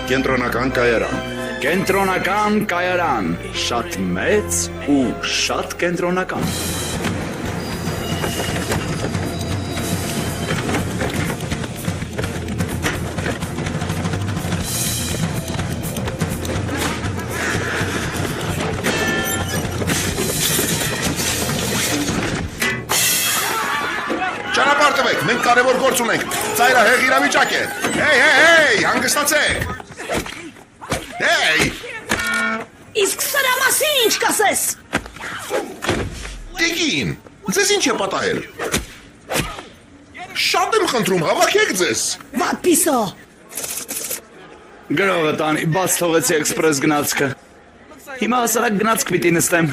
Կենտրոնական կայարան։ Կենտրոնական կայարան, շատ մեծ ու շատ կենտրոնական։ Ճանապարհտվեք, մենք կարևոր գործ ունենք։ Ծայրահեղ իրավիճակ է։ Հեյ, հանգստացեք։ Հեյ, Իսկ սրա մասին ինչ կասես։ Տիկին, ձեզ ինչ է պատահել։ Շատ եմ խնդրում, հավաքեք ձեզ։ Վատ պիսո։ Գրողը տանի, բաց թողեցի էքսպրես գնացքը։ Հիմա հասարակ գնացք պիտի նստեմ։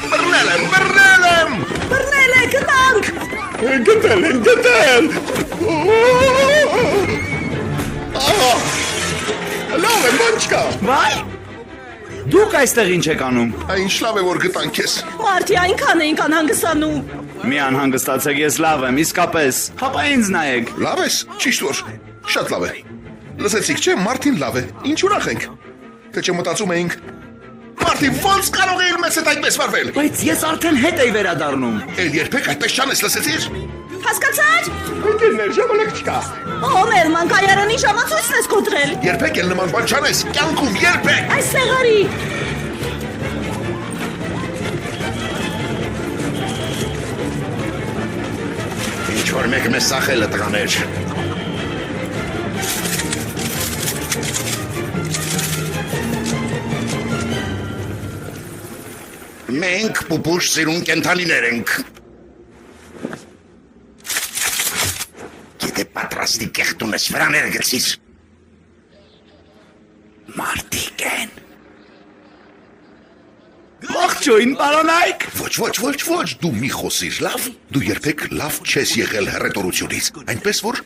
Բռնել եմ։ Բռնել է գնանք։ Գտել։ Լավ է, բան չկա։ Վայ, դուք այստեղ ինչ եք անում։ Ինչ լավ է, որ գտան քեզ։ Մարդի այնքան էինք անհանգստանում։ Մի անհանգստացեք, ես լավ եմ, իսկապես։ Հապա ինձ նայեք։ Լավ ես, ճիշտ որ, շատ լավ է։ Լսեցիք չէ, Մարտին լավ է, ինչ ուրախ ենք։ Թե չէ մտածում էինք, Մարտի ոնց կարող է իր մեծ հետ այդպես վարվել։ Բայց ես արդեն հետ էի վերադառնում։ Էլ երբեք այդպես չանես, լսեցիր։ Հասկացա՞ր։ Ընկերներ, ժամանակ չկա։ Մերման կայարանի ժամացույցն ես կոտրել։ Երբեք էլ նման բան չանես, կյանքում երբեք։ Այստեղ արի։ Ինչ որ մեկ մեզ սախել է տղաներ։ Մենք պուպուշ սիրուն կենթանիներ ենք։ Գիտե պատրաստի կեղտում ես վրաները գցիր։ Մարդիկ են։ Ողջույն, պարոնայք։ Ոչ, դու մի խոսիր, լավ։ Դու երբեք լավ չես եղել հռետորությունից, այնպես որ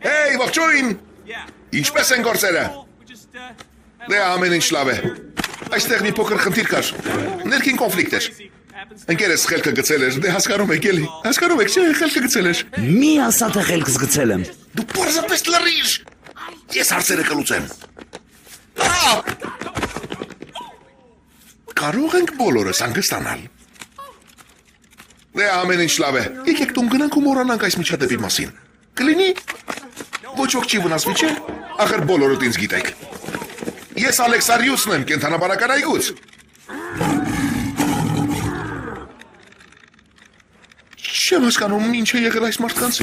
Հեյ, ողջույն։ Ինչպես են գործերը։ Դե ամեն ինչ լավ է։ Այստեղ մի փոքր խնդիր կար։ Ներքին կոնֆլիկտ էր։ Ընկերս խելքը գցել էր, դե հասկանում եք էլի։ Հասկանում եք, չէ, խելքը գցել էր։ Մի ասա թե խելքս գցել եմ։ Դու պարզապես լռիր։ Ես հարցերը կլուծեմ։ Կարող ենք բոլորս հանգստանալ։ Դե ամեն ինչ լավ է։ Եկեք տուն գնանք ու մոռանանք այս միջադեպի մասին։ Կլինի։ Ոչ ոք չի վնասվի, չէ։ Ախր բոլորդ ինձ գիտեք։ Ես Ալեքսարիուսն եմ, կենթանաբանական այգուց։ Չեմ հասկանում, ինչ է եղել այս մարդկանց։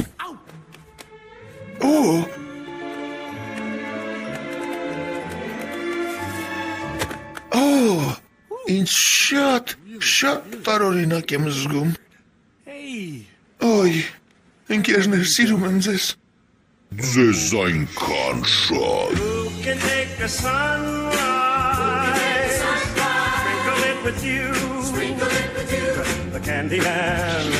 Ինչ շատ տարօրինակ եմ զգում։ Օй, ընկերներ, սիրում եմ ձեզ։ Ձեզ այնքան շատ։ Can take a sunrise, sprinkle it with you, the candy man.